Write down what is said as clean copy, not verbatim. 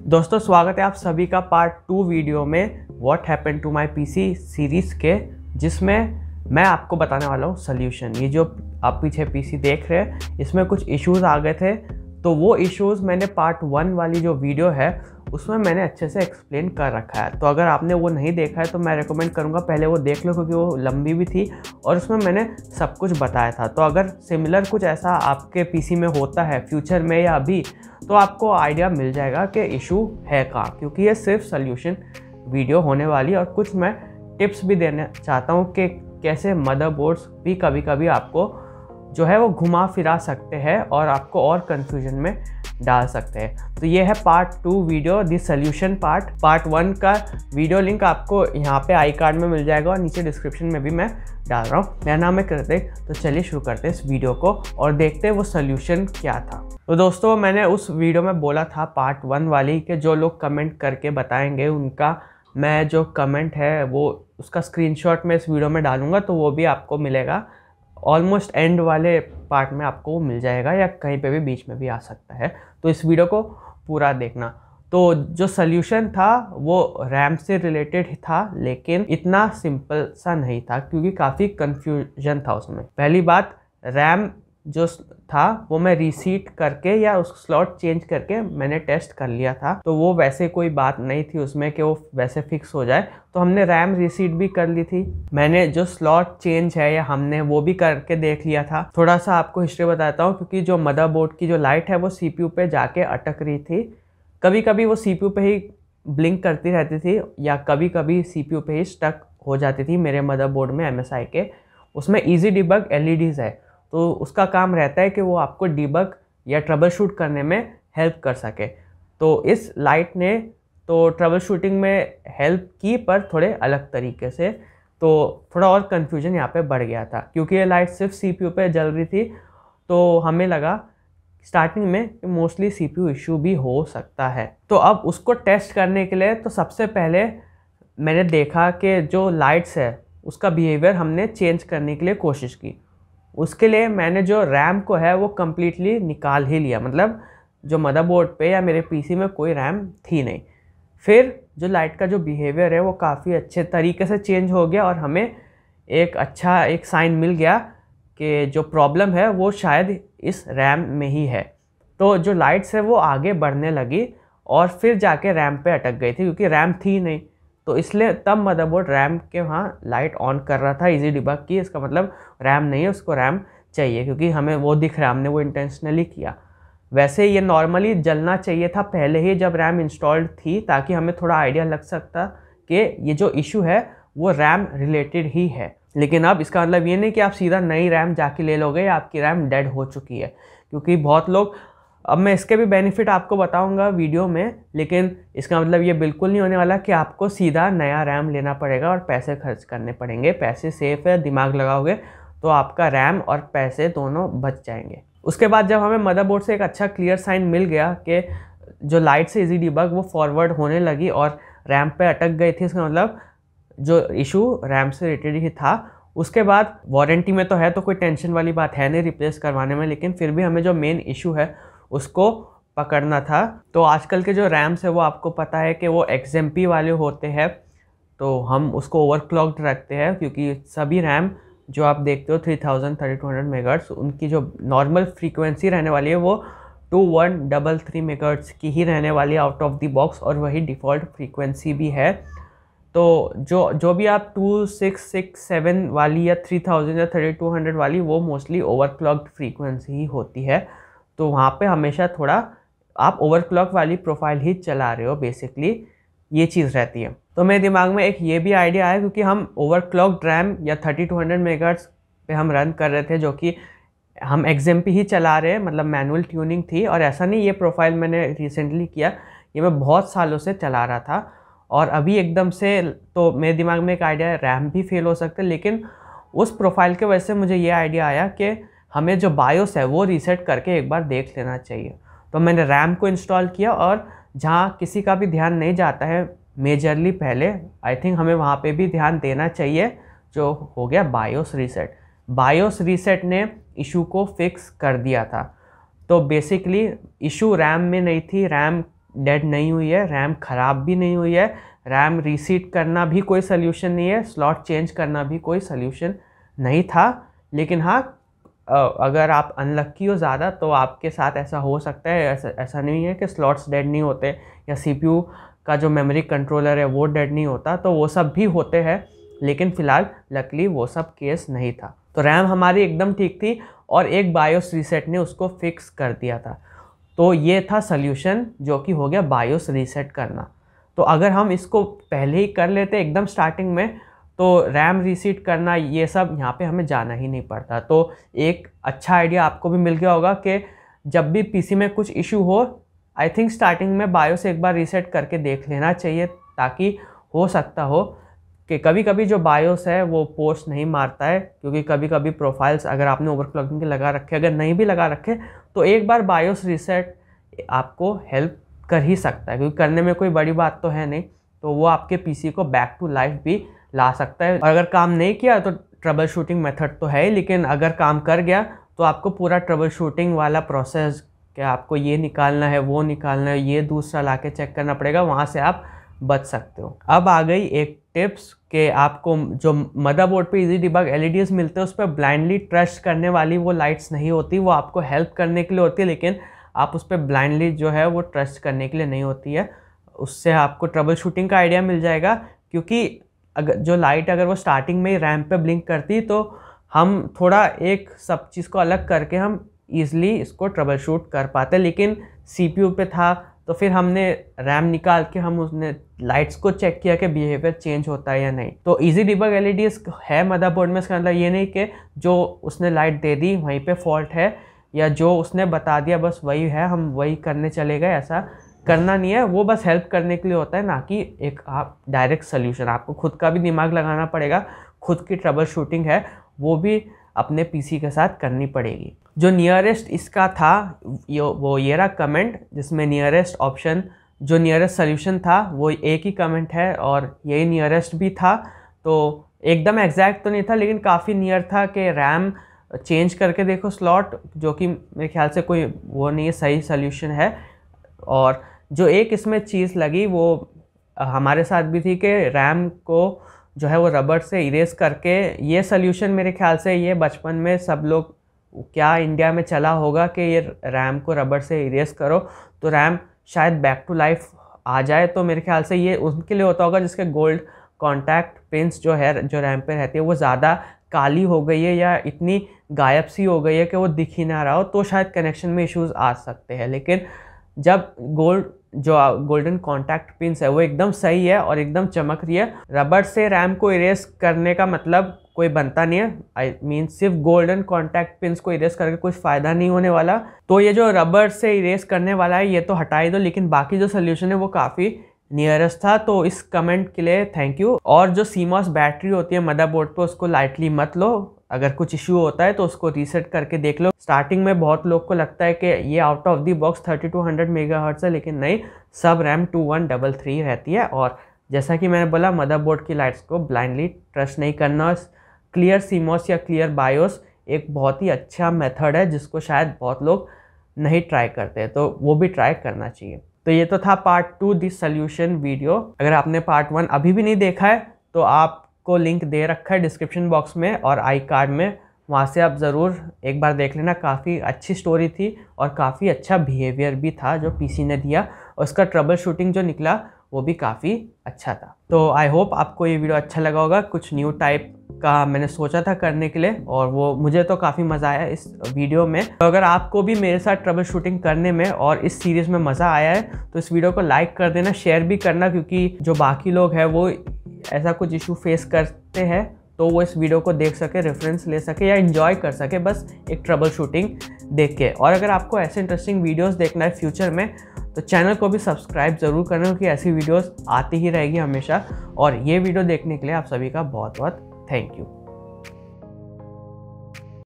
दोस्तों स्वागत है आप सभी का पार्ट 2 वीडियो में what happened to my PC series के, जिसमें मैं आपको बताने वाला हूँ सल्यूशन। ये जो आप पीछे पीसी देख रहे हैं इसमें कुछ इश्यूज आ गए थे, तो वो इश्यूज मैंने पार्ट 1 वाली जो वीडियो है उसमें मैंने अच्छे से एक्सप्लेन कर रखा है। तो अगर आपने वो नहीं देखा है तो मैं रेकमेंड करूँगा पहले वो देख लो, क्योंकि वो लंबी भी थी और उसमें मैंने सब कुछ बताया था। तो अगर सिमिलर कुछ ऐसा आपके पीसी में होता है फ्यूचर में या अभी, तो आपको आइडिया मिल जाएगा कि इशू है कहाँ, क्योंकि ये सिर्फ सल्यूशन वीडियो होने वाली है। और कुछ मैं टिप्स भी देना चाहता हूँ कि कैसे मदरबोर्ड्स भी कभी कभी आपको जो है वो घुमा फिरा सकते हैं और आपको और कंफ्यूजन में डाल सकते हैं। तो ये है पार्ट 2 वीडियो, दी सल्यूशन पार्ट 1 का वीडियो लिंक आपको यहाँ पे आई कार्ड में मिल जाएगा और नीचे डिस्क्रिप्शन में भी मैं डाल रहा हूँ। मेरा नाम है कृतिक। तो चलिए शुरू करते हैं इस वीडियो को और देखते हैं वो सल्यूशन क्या था। तो दोस्तों मैंने उस वीडियो में बोला था पार्ट 1 वाली कि जो लोग कमेंट करके बताएंगे उनका मैं जो कमेंट है वो उसका स्क्रीनशॉट मैं इस वीडियो में डालूंगा, तो वो भी आपको मिलेगा। ऑलमोस्ट एंड वाले पार्ट में आपको वो मिल जाएगा या कहीं पे भी बीच में भी आ सकता है। तो इस वीडियो को पूरा देखना। तो जो सल्यूशन था वो रैम से रिलेटेड था, लेकिन इतना सिंपल सा नहीं था क्योंकि काफ़ी कंफ्यूजन था उसमें। पहली बात, रैम जो था वो मैं रीसीट करके या उस स्लॉट चेंज करके मैंने टेस्ट कर लिया था, तो वो वैसे कोई बात नहीं थी उसमें कि वो वैसे फिक्स हो जाए। तो हमने रैम रीसीट भी कर ली थी, मैंने जो स्लॉट चेंज है या हमने वो भी करके देख लिया था। थोड़ा सा आपको हिस्ट्री बताता हूँ, क्योंकि जो मदरबोर्ड की जो लाइट है वो सीपीयू पे जाके अटक रही थी। कभी कभी वो सीपीयू पे ही ब्लिंक करती रहती थी या कभी कभी सीपीयू पे ही स्टक हो जाती थी। मेरे मदरबोर्ड में MSI के उसमें इजी डिबग LEDs है, तो उसका काम रहता है कि वो आपको डिबग या ट्रबल शूट करने में हेल्प कर सके। तो इस लाइट ने तो ट्रबल शूटिंग में हेल्प की, पर थोड़े अलग तरीके से। तो थोड़ा और कन्फ्यूजन यहाँ पे बढ़ गया था क्योंकि ये लाइट सिर्फ CPU पे जल रही थी। तो हमें लगा स्टार्टिंग में मोस्टली CPU इशू भी हो सकता है। तो अब उसको टेस्ट करने के लिए तो सबसे पहले मैंने देखा कि जो लाइट्स है उसका बिहेवियर हमने चेंज करने के लिए कोशिश की। उसके लिए मैंने जो रैम को है वो कम्प्लीटली निकाल ही लिया, मतलब जो मदरबोर्ड पे या मेरे पीसी में कोई रैम थी नहीं। फिर जो लाइट का जो बिहेवियर है वो काफ़ी अच्छे तरीके से चेंज हो गया और हमें एक अच्छा एक साइन मिल गया कि जो प्रॉब्लम है वो शायद इस रैम में ही है। तो जो लाइट्स है वो आगे बढ़ने लगी और फिर जाके रैम पे अटक गई थी, क्योंकि रैम थी नहीं। तो इसलिए तब मदरबोर्ड रैम के वहाँ लाइट ऑन कर रहा था इजी डिबग की। इसका मतलब रैम नहीं है, उसको रैम चाहिए, क्योंकि हमें वो दिख रहा है, हमने वो इंटेंशनली किया। वैसे ये नॉर्मली जलना चाहिए था पहले ही जब रैम इंस्टॉल्ड थी, ताकि हमें थोड़ा आइडिया लग सकता कि ये जो इशू है वो रैम रिलेटेड ही है। लेकिन अब इसका मतलब ये नहीं कि आप सीधा नई रैम जाके ले लोगे या आपकी रैम डेड हो चुकी है, क्योंकि बहुत लोग, अब मैं इसके भी बेनिफिट आपको बताऊंगा वीडियो में, लेकिन इसका मतलब ये बिल्कुल नहीं होने वाला कि आपको सीधा नया रैम लेना पड़ेगा और पैसे खर्च करने पड़ेंगे। पैसे सेफ है, दिमाग लगाओगे तो आपका रैम और पैसे दोनों बच जाएंगे। उसके बाद जब हमें मदरबोर्ड से एक अच्छा क्लियर साइन मिल गया कि जो लाइट से इजी डिबग वो फॉरवर्ड होने लगी और रैम पे अटक गई थी, इसका मतलब जो इशू रैम से रिलेटेड ही था। उसके बाद वारंटी में तो है, तो कोई टेंशन वाली बात है नहीं रिप्लेस करवाने में, लेकिन फिर भी हमें जो मेन इशू है उसको पकड़ना था। तो आजकल के जो रैम्स है वो आपको पता है कि वो XMP वाले होते हैं, तो हम उसको ओवरक्लॉक्ड रखते हैं, क्योंकि सभी रैम जो आप देखते हो 3000 3200 मेगाहर्ट्ज़, उनकी जो नॉर्मल फ्रीक्वेंसी रहने वाली है वो 2133 मेगाहर्ट्ज़ की ही रहने वाली है आउट ऑफ द बॉक्स, और वही डिफ़ॉल्ट फ्रीक्वेंसी भी है। तो जो भी आप 2667 वाली या 3000 या 3200 वाली, वो मोस्टली ओवरक्लॉक्ड फ्रीक्वेंसी ही होती है। तो वहाँ पे हमेशा थोड़ा आप ओवरक्लॉक वाली प्रोफाइल ही चला रहे हो, बेसिकली ये चीज़ रहती है। तो मेरे दिमाग में एक ये भी आइडिया आया, क्योंकि हम ओवरक्लॉक्ड रैम या 3200 मेगाहर्ट्ज़ पे हम रन कर रहे थे, जो कि हम XMP ही चला रहे हैं, मतलब मैनुअल ट्यूनिंग थी। और ऐसा नहीं ये प्रोफाइल मैंने रिसेंटली किया, ये मैं बहुत सालों से चला रहा था और अभी एकदम से, तो मेरे दिमाग में एक आइडिया है रैम भी फेल हो सकता है। लेकिन उस प्रोफाइल के वजह से मुझे ये आइडिया आया कि हमें जो बायोस है वो रीसेट करके एक बार देख लेना चाहिए। तो मैंने रैम को इंस्टॉल किया और जहाँ किसी का भी ध्यान नहीं जाता है मेजरली पहले, आई थिंक हमें वहाँ पे भी ध्यान देना चाहिए, जो हो गया बायोस रीसेट। बायोस रीसेट ने इशू को फिक्स कर दिया था। तो बेसिकली इशू रैम में नहीं थी, रैम डेड नहीं हुई है, रैम ख़राब भी नहीं हुई है, रैम रीसीट करना भी कोई सल्यूशन नहीं है, स्लॉट चेंज करना भी कोई सल्यूशन नहीं था। लेकिन हाँ, अगर आप अनलक्की हो ज़्यादा तो आपके साथ ऐसा हो सकता है। ऐसा नहीं है कि स्लॉट्स डेड नहीं होते या CPU का जो मेमोरी कंट्रोलर है वो डेड नहीं होता, तो वो सब भी होते हैं, लेकिन फ़िलहाल लकली वो सब केस नहीं था। तो रैम हमारी एकदम ठीक थी और एक बायोस रीसेट ने उसको फिक्स कर दिया था। तो ये था सल्यूशन जो कि हो गया बायोस रीसेट करना। तो अगर हम इसको पहले ही कर लेते एकदम स्टार्टिंग में, तो रैम रीसेट करना ये सब यहाँ पे हमें जाना ही नहीं पड़ता। तो एक अच्छा आइडिया आपको भी मिल गया होगा कि जब भी PC में कुछ इशू हो, आई थिंक स्टार्टिंग में बायोस एक बार रीसेट करके देख लेना चाहिए, ताकि हो सकता हो कि कभी कभी जो बायोस है वो पोस्ट नहीं मारता है, क्योंकि कभी कभी प्रोफाइल्स अगर आपने ओवरक्लॉकिंग के लगा रखे, अगर नहीं भी लगा रखे, तो एक बार बायोस रीसेट आपको हेल्प कर ही सकता है, क्योंकि करने में कोई बड़ी बात तो है नहीं। तो वो आपके PC को बैक टू लाइफ भी ला सकता है। और अगर काम नहीं किया तो ट्रबल शूटिंग मेथड तो है ही, लेकिन अगर काम कर गया तो आपको पूरा ट्रबल शूटिंग वाला प्रोसेस कि आपको ये निकालना है, वो निकालना है, ये दूसरा लाके चेक करना पड़ेगा, वहाँ से आप बच सकते हो। अब आ गई एक टिप्स कि आपको जो मदरबोर्ड पे इजी डिबग LEDs मिलते हैं उस पर ब्लाइंडली ट्रस्ट करने वाली वो लाइट्स नहीं होती, वो आपको हेल्प करने के लिए होती है, लेकिन आप उस पर ब्लाइंडली जो है वो ट्रस्ट करने के लिए नहीं होती है। उससे आपको ट्रबल शूटिंग का आइडिया मिल जाएगा, क्योंकि अगर जो लाइट अगर वो स्टार्टिंग में ही रैम पे ब्लिंक करती तो हम थोड़ा एक सब चीज़ को अलग करके हम ईज़िली इसको ट्रबल शूट कर पाते। लेकिन CPU पे था तो फिर हमने रैम निकाल के हम उसने लाइट्स को चेक किया कि बिहेवियर चेंज होता है या नहीं। तो इजी डिबग LEDs है मदरबोर्ड में, इसका मतलब ये नहीं कि जो उसने लाइट दे दी वहीं पे फॉल्ट है, या जो उसने बता दिया बस वही है, हम वही करने चले गए, ऐसा करना नहीं है। वो बस हेल्प करने के लिए होता है, ना कि एक आप डायरेक्ट सोल्यूशन। आपको खुद का भी दिमाग लगाना पड़ेगा, खुद की ट्रबल शूटिंग है वो भी अपने PC के साथ करनी पड़ेगी। जो नियरेस्ट इसका था वो ये रहा कमेंट, जिसमें नियरेस्ट ऑप्शन जो नियरेस्ट सोल्यूशन था वो एक ही कमेंट है और यही नियरेस्ट भी था। तो एकदम एग्जैक्ट तो नहीं था, लेकिन काफ़ी नियर था कि रैम चेंज करके देखो स्लॉट, जो कि मेरे ख्याल से कोई वो नहीं है, सही सोल्यूशन है। और जो एक इसमें चीज़ लगी वो हमारे साथ भी थी कि रैम को जो है वो रबर से इरेज करके, ये सोल्यूशन मेरे ख्याल से ये बचपन में सब लोग क्या इंडिया में चला होगा कि ये रैम को रबर से इरेज करो तो रैम शायद बैक टू लाइफ आ जाए। तो मेरे ख्याल से ये उनके लिए होता होगा जिसके गोल्ड कॉन्टैक्ट पिंस जो है जो रैम पे रहती है वो ज़्यादा काली हो गई है या इतनी गायब सी हो गई है कि वो दिख ही ना रहा हो, तो शायद कनेक्शन में इश्यूज़ आ सकते हैं। लेकिन जब गोल्डन कॉन्टैक्ट पिंस है वो एकदम सही है और एकदम चमक रही है, रबर से रैम को इरेज करने का मतलब कोई बनता नहीं है। आई मीन सिर्फ गोल्डन कॉन्टैक्ट पिंस को इरेज करके कुछ फ़ायदा नहीं होने वाला। तो ये जो रबर से इरेज करने वाला है ये तो हटा ही दो, लेकिन बाकी जो सोल्यूशन है वो काफ़ी नियरेस्ट था। तो इस कमेंट के लिए थैंक यू। और जो CMOS बैटरी होती है मदरबोर्ड पे उसको लाइटली मत लो, अगर कुछ इश्यू होता है तो उसको रीसेट करके देख लो। स्टार्टिंग में बहुत लोग को लगता है कि ये out of the box 3200 megahertz है, लेकिन नहीं, सब रैम 2133 रहती है। और जैसा कि मैंने बोला मदरबोर्ड की लाइट्स को ब्लाइंडली ट्रस्ट नहीं करना। क्लियर CMOS या क्लियर बायोस एक बहुत ही अच्छा मेथड है जिसको शायद बहुत लोग नहीं ट्राई करते, तो वो भी ट्राई करना चाहिए। तो ये तो था पार्ट 2 दिस सोल्यूशन वीडियो। अगर आपने पार्ट 1 अभी भी नहीं देखा है तो आपको लिंक दे रखा है डिस्क्रिप्शन बॉक्स में और आई कार्ड में, वहाँ से आप ज़रूर एक बार देख लेना। काफ़ी अच्छी स्टोरी थी और काफ़ी अच्छा बिहेवियर भी था जो PC ने दिया, और उसका ट्रबल शूटिंग जो निकला वो भी काफ़ी अच्छा था। तो आई होप आपको ये वीडियो अच्छा लगा होगा। कुछ न्यू टाइप का मैंने सोचा था करने के लिए और वो मुझे तो काफ़ी मज़ा आया इस वीडियो में। तो अगर आपको भी मेरे साथ ट्रबल शूटिंग करने में और इस सीरीज़ में मज़ा आया है तो इस वीडियो को लाइक कर देना, शेयर भी करना, क्योंकि जो बाकी लोग हैं वो ऐसा कुछ इशू फेस करते हैं तो वो इस वीडियो को देख सके, रेफरेंस ले सके या एंजॉय कर सके बस एक ट्रबल शूटिंग देख के। और अगर आपको ऐसे इंटरेस्टिंग वीडियोस देखना है फ्यूचर में तो चैनल को भी सब्सक्राइब ज़रूर करना, क्योंकि ऐसी वीडियोस आती ही रहेगी हमेशा। और ये वीडियो देखने के लिए आप सभी का बहुत बहुत थैंक यू।